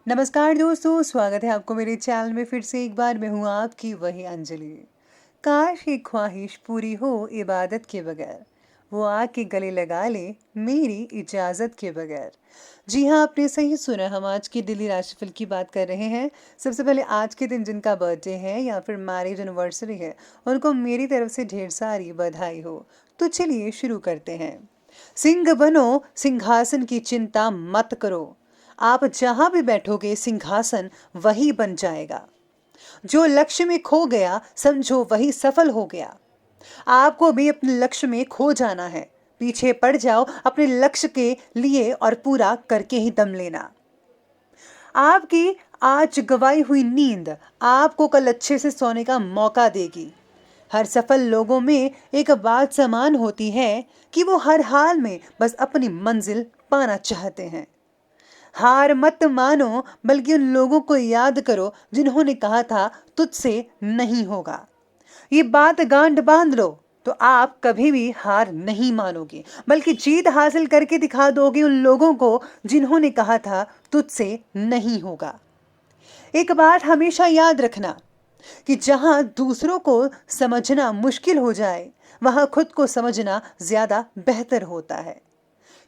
नमस्कार दोस्तों, स्वागत है आपको मेरे चैनल में फिर से एक बार। मैं हूँ आपकी वही अंजलि। काश ये ख्वाहिश पूरी हो इबादत के बगैर, वो आके गले लगा ले मेरी इजाज़त के बगैर। जी हाँ, आपने सही सुना, हम आज की डेली राशिफल की बात कर रहे हैं। सबसे पहले आज के दिन जिनका बर्थडे है या फिर मैरिज एनिवर्सरी है, उनको मेरी तरफ से ढेर सारी बधाई हो। तो चलिए शुरू करते हैं। सिंह बनो, सिंहासन की चिंता मत करो। आप जहां भी बैठोगे सिंहासन वही बन जाएगा। जो लक्ष्य में खो गया समझो वही सफल हो गया। आपको भी अपने लक्ष्य में खो जाना है। पीछे पड़ जाओ अपने लक्ष्य के लिए और पूरा करके ही दम लेना। आपकी आज गवाई हुई नींद आपको कल अच्छे से सोने का मौका देगी। हर सफल लोगों में एक बात समान होती है कि वो हर हाल में बस अपनी मंजिल पाना चाहते हैं। हार मत मानो, बल्कि उन लोगों को याद करो जिन्होंने कहा था तुझसे नहीं होगा। ये बात गांठ बांध लो तो आप कभी भी हार नहीं मानोगे, बल्कि जीत हासिल करके दिखा दोगे उन लोगों को जिन्होंने कहा था तुझसे नहीं होगा। एक बात हमेशा याद रखना कि जहां दूसरों को समझना मुश्किल हो जाए, वहां खुद को समझना ज्यादा बेहतर होता है।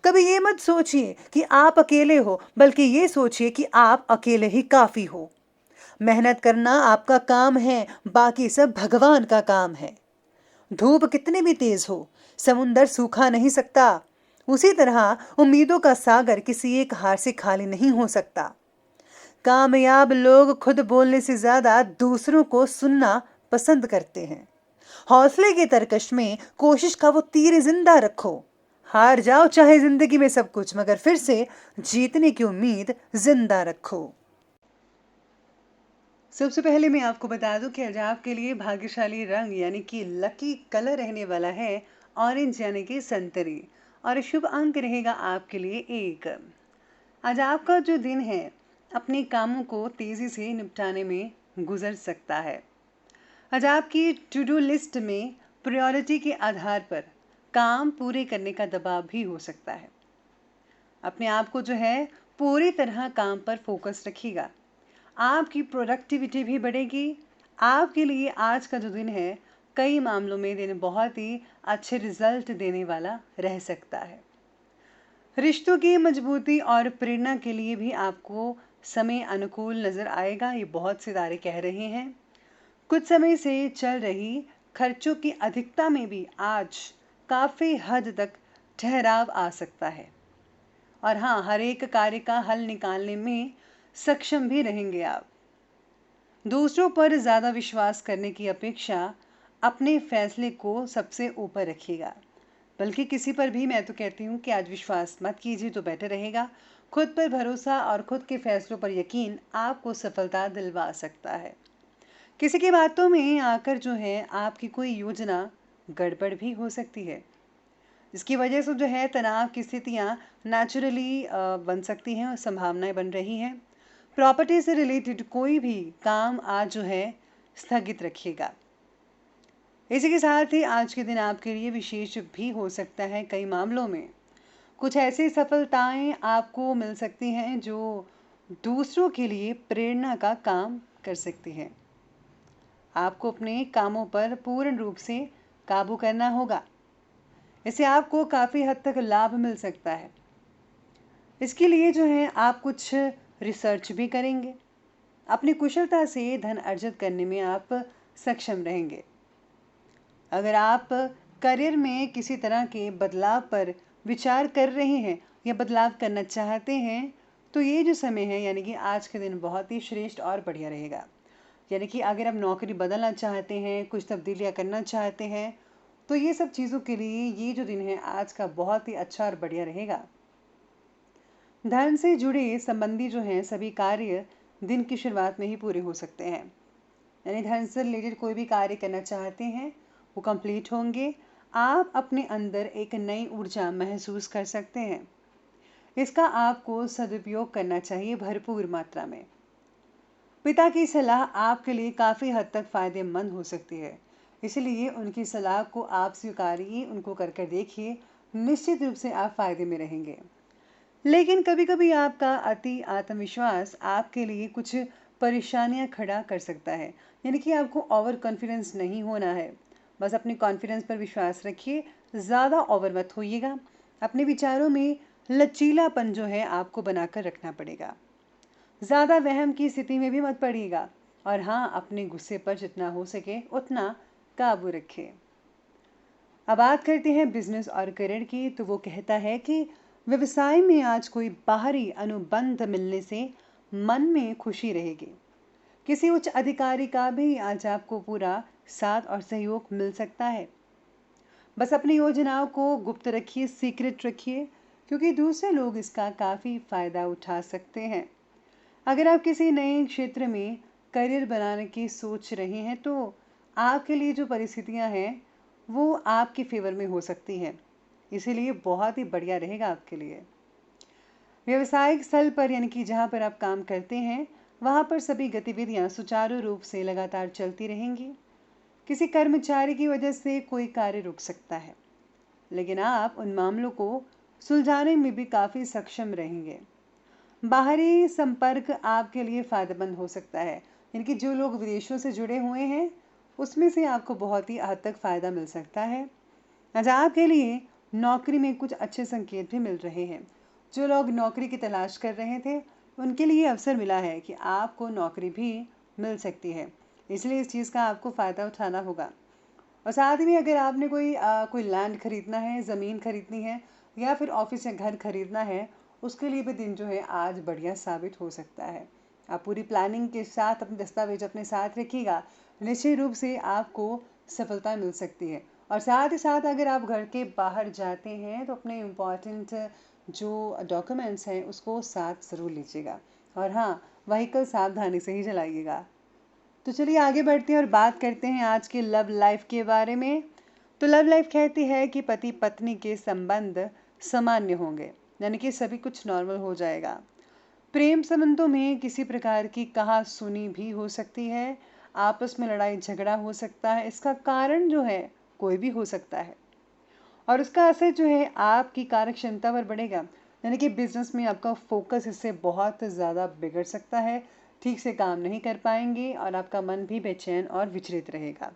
कभी ये मत सोचिए कि आप अकेले हो, बल्कि ये सोचिए कि आप अकेले ही काफी हो। मेहनत करना आपका काम है, बाकी सब भगवान का काम है। धूप कितनी भी तेज हो, समुंदर सूखा नहीं सकता। उसी तरह उम्मीदों का सागर किसी एक हार से खाली नहीं हो सकता। कामयाब लोग खुद बोलने से ज्यादा दूसरों को सुनना पसंद करते हैं। हौसले के तरकश में कोशिश का वो तीर जिंदा रखो। हार जाओ चाहे जिंदगी में सब कुछ, मगर फिर से जीतने की उम्मीद जिंदा रखो। सबसे पहले मैं आपको बता दूं कि आज आपके लिए भाग्यशाली रंग यानी कि लकी कलर रहने वाला है ऑरेंज यानी कि संतरी। और शुभ अंक रहेगा आपके लिए 1। आज आपका जो दिन है अपने कामों को तेजी से निपटाने में गुजर सकता है। आज आपकी टू डू लिस्ट में प्रायोरिटी के आधार पर काम पूरे करने का दबाव भी हो सकता है। अपने आप को जो है पूरी तरह काम पर फोकस रखिएगा। आपकी प्रोडक्टिविटी भी बढ़ेगी। आपके लिए आज का जो दिन है कई मामलों में दिन बहुत ही अच्छे रिजल्ट देने वाला रह सकता है। रिश्तों की मजबूती और प्रेरणा के लिए भी आपको समय अनुकूल नजर आएगा, ये बहुत सितारे कह रहे हैं। कुछ समय से चल रही खर्चों की अधिकता में भी आज काफी हद तक ठहराव आ सकता है। और हाँ, हर एक कार्य का हल निकालने में सक्षम भी रहेंगे आप। दूसरों पर ज्यादा विश्वास करने की अपेक्षा अपने फैसले को सबसे ऊपर रखिएगा। बल्कि किसी पर भी मैं तो कहती हूँ कि आज विश्वास मत कीजिए तो बेटर रहेगा। खुद पर भरोसा और खुद के फैसलों पर यकीन आपको सफलता दिलवा सकता है। किसी की बातों में आकर जो है आपकी कोई योजना गड़बड़ भी हो सकती है, जिसकी वजह से जो है तनाव की स्थितियां नेचुरली बन सकती हैं और संभावनाएं बन रही हैं। प्रॉपर्टी से रिलेटेड कोई भी काम आज जो है स्थगित रखिएगा। इसी के साथ ही आज के दिन आपके लिए विशेष भी हो सकता है। कई मामलों में कुछ ऐसी सफलताएं आपको मिल सकती हैं जो दूसरों के लिए प्रेरणा का काम कर सकती हैं। आपको अपने कामों पर पूर्ण रूप से काबू करना होगा। इससे आपको काफ़ी हद तक लाभ मिल सकता है। इसके लिए जो है आप कुछ रिसर्च भी करेंगे। अपनी कुशलता से धन अर्जित करने में आप सक्षम रहेंगे। अगर आप करियर में किसी तरह के बदलाव पर विचार कर रहे हैं या बदलाव करना चाहते हैं, तो ये जो समय है यानी कि आज के दिन बहुत ही श्रेष्ठ और बढ़िया रहेगा। यानी कि अगर आप नौकरी बदलना चाहते हैं, कुछ तब्दीलियां करना चाहते हैं, तो ये सब चीज़ों के लिए ये जो दिन है आज का बहुत ही अच्छा और बढ़िया रहेगा। धन से जुड़े संबंधी जो हैं सभी कार्य दिन की शुरुआत में ही पूरे हो सकते हैं। यानी धन से रिलेटेड कोई भी कार्य करना चाहते हैं वो कंप्लीट होंगे। आप अपने अंदर एक नई ऊर्जा महसूस कर सकते हैं। इसका आपको सदुपयोग करना चाहिए भरपूर मात्रा में। पिता की सलाह आपके लिए काफ़ी हद तक फ़ायदेमंद हो सकती है, इसलिए उनकी सलाह को आप स्वीकारिए, उनको कर कर देखिए। निश्चित रूप से आप फ़ायदे में रहेंगे। लेकिन कभी-कभी आपका अति आत्मविश्वास आपके लिए कुछ परेशानियां खड़ा कर सकता है। यानी कि आपको ओवर कॉन्फिडेंस नहीं होना है। बस अपने कॉन्फिडेंस पर विश्वास रखिए, ज़्यादा ओवर मत होइएगा। अपने विचारों में लचीलापन जो है आपको बनाकर रखना पड़ेगा। ज़्यादा वहम की स्थिति में भी मत पड़िएगा। और हाँ, अपने गुस्से पर जितना हो सके उतना काबू रखें। अब बात करते हैं बिजनेस और करियर की, तो वो कहता है कि व्यवसाय में आज कोई बाहरी अनुबंध मिलने से मन में खुशी रहेगी। किसी उच्च अधिकारी का भी आज आपको पूरा साथ और सहयोग मिल सकता है। बस अपनी योजनाओं को गुप्त रखिए, सीक्रेट रखिए, क्योंकि दूसरे लोग इसका काफ़ी फायदा उठा सकते हैं। अगर आप किसी नए क्षेत्र में करियर बनाने की सोच रहे हैं, तो आपके लिए जो परिस्थितियां हैं वो आपके फेवर में हो सकती हैं। इसीलिए बहुत ही बढ़िया रहेगा आपके लिए। व्यवसायिक स्थल पर यानी कि जहाँ पर आप काम करते हैं, वहाँ पर सभी गतिविधियाँ सुचारू रूप से लगातार चलती रहेंगी। किसी कर्मचारी की वजह से कोई कार्य रुक सकता है, लेकिन आप उन मामलों को सुलझाने में भी काफ़ी सक्षम रहेंगे। बाहरी संपर्क आपके लिए फ़ायदेमंद हो सकता है। यानी कि जो लोग विदेशों से जुड़े हुए हैं, उसमें से आपको बहुत ही हद तक फ़ायदा मिल सकता है। आज आपके लिए नौकरी में कुछ अच्छे संकेत भी मिल रहे हैं। जो लोग नौकरी की तलाश कर रहे थे, उनके लिए अवसर मिला है कि आपको नौकरी भी मिल सकती है। इसलिए इस चीज़ का आपको फ़ायदा उठाना होगा। और साथ ही में अगर आपने कोई लैंड खरीदना है, ज़मीन खरीदनी है, या फिर ऑफिस या घर खरीदना है, उसके लिए भी दिन जो है आज बढ़िया साबित हो सकता है। आप पूरी प्लानिंग के साथ अपने दस्तावेज अपने साथ रखिएगा, निश्चित रूप से आपको सफलता मिल सकती है। और साथ ही साथ अगर आप घर के बाहर जाते हैं, तो अपने इम्पॉर्टेंट जो डॉक्यूमेंट्स हैं उसको साथ ज़रूर लीजिएगा। और हाँ, व्हीकल सावधानी से ही चलाइएगा। तो चलिए आगे बढ़ते हैं और बात करते हैं आज के लव लाइफ के बारे में। तो लव लाइफ कहती है कि पति पत्नी के संबंध सामान्य होंगे, यानी कि सभी कुछ नॉर्मल हो जाएगा। प्रेम संबंधों में किसी प्रकार की कहा सुनी भी हो सकती है। आपस में लड़ाई झगड़ा हो सकता है। इसका कारण जो है कोई भी हो सकता है, और उसका असर जो है आपकी कार्य क्षमता पर बढ़ेगा। यानी कि बिजनेस में आपका फोकस इससे बहुत ज़्यादा बिगड़ सकता है। ठीक से काम नहीं कर पाएंगे और आपका मन भी बेचैन और विचलित रहेगा।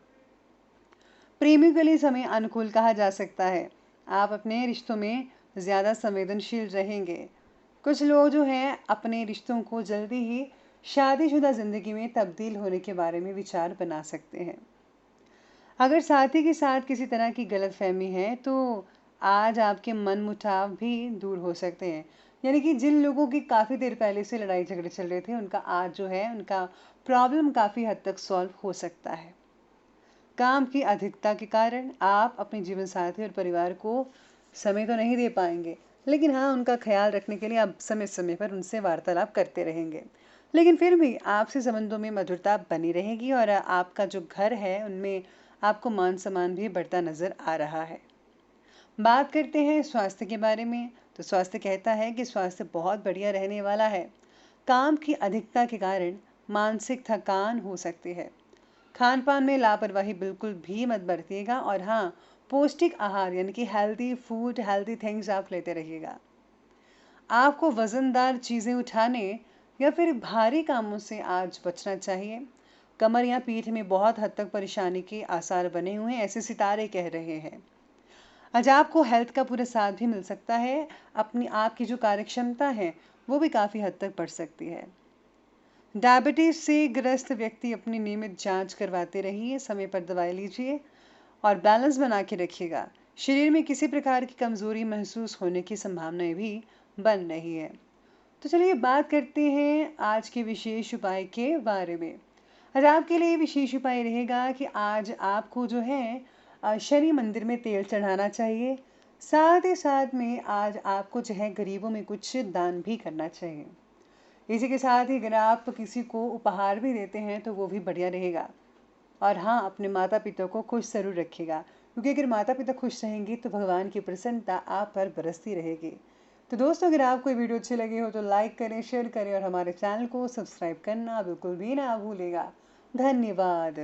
प्रेमियों के लिए समय अनुकूल कहा जा सकता है। आप अपने रिश्तों में ज़्यादा संवेदनशील रहेंगे। कुछ लोग जो हैं अपने रिश्तों को जल्दी ही शादीशुदा ज़िंदगी में तब्दील होने के बारे में विचार बना सकते हैं। अगर साथी के साथ किसी तरह की गलतफहमी है, तो आज आपके मनमुटाव भी दूर हो सकते हैं। यानी कि जिन लोगों की काफ़ी देर पहले से लड़ाई झगड़े चल रहे थे, उनका आज जो है उनका प्रॉब्लम काफ़ी हद तक सॉल्व हो सकता है। काम की अधिकता के कारण आप अपने जीवन साथी और परिवार को समय तो नहीं दे पाएंगे, लेकिन हाँ, उनका ख्याल रखने के लिए आप समय समय पर उनसे वार्तालाप करते रहेंगे। लेकिन फिर भी आपसे संबंधों में मधुरता बनी रहेगी, और आपका जो घर है उनमें आपको मान सम्मान भी बढ़ता नजर आ रहा है। बात करते हैं स्वास्थ्य के बारे में। तो स्वास्थ्य कहता है कि स्वास्थ्य बहुत बढ़िया रहने वाला है। काम की अधिकता के कारण मानसिक थकान हो सकती है। खान पान में लापरवाही बिल्कुल भी मत बरतिएगा, और हाँ, पौष्टिक आहार यानी कि हेल्दी फूड, हेल्दी थिंग्स आप लेते रहिएगा। आपको वजनदार चीज़ें उठाने या फिर भारी कामों से आज बचना चाहिए। कमर या पीठ में बहुत हद तक परेशानी के आसार बने हुए हैं, ऐसे सितारे कह रहे हैं। आज आपको हेल्थ का पूरा साथ भी मिल सकता है। अपनी आपकी जो कार्यक्षमता है वो भी काफ़ी हद तक बढ़ सकती है। डायबिटीज से ग्रस्त व्यक्ति अपनी नियमित जांच करवाते रहिए, समय पर दवाई लीजिए और बैलेंस बना के रखिएगा। शरीर में किसी प्रकार की कमजोरी महसूस होने की संभावनाएं भी बन रही है। तो चलिए बात करते हैं आज के विशेष उपाय के बारे में। आज आपके लिए विशेष उपाय रहेगा कि आज आपको जो है शनि मंदिर में तेल चढ़ाना चाहिए। साथ ही साथ में आज आपको जो है गरीबों में कुछ दान भी करना चाहिए। इसी के साथ ही अगर आप किसी को उपहार भी देते हैं तो वो भी बढ़िया रहेगा। और हाँ, अपने माता पिता को खुश ज़रूर रखिएगा, क्योंकि अगर माता पिता खुश रहेंगे तो भगवान की प्रसन्नता आप पर बरसती रहेगी। तो दोस्तों, अगर आपको ये वीडियो अच्छी लगी हो तो लाइक करें, शेयर करें और हमारे चैनल को सब्सक्राइब करना बिल्कुल भी ना भूलेगा। धन्यवाद।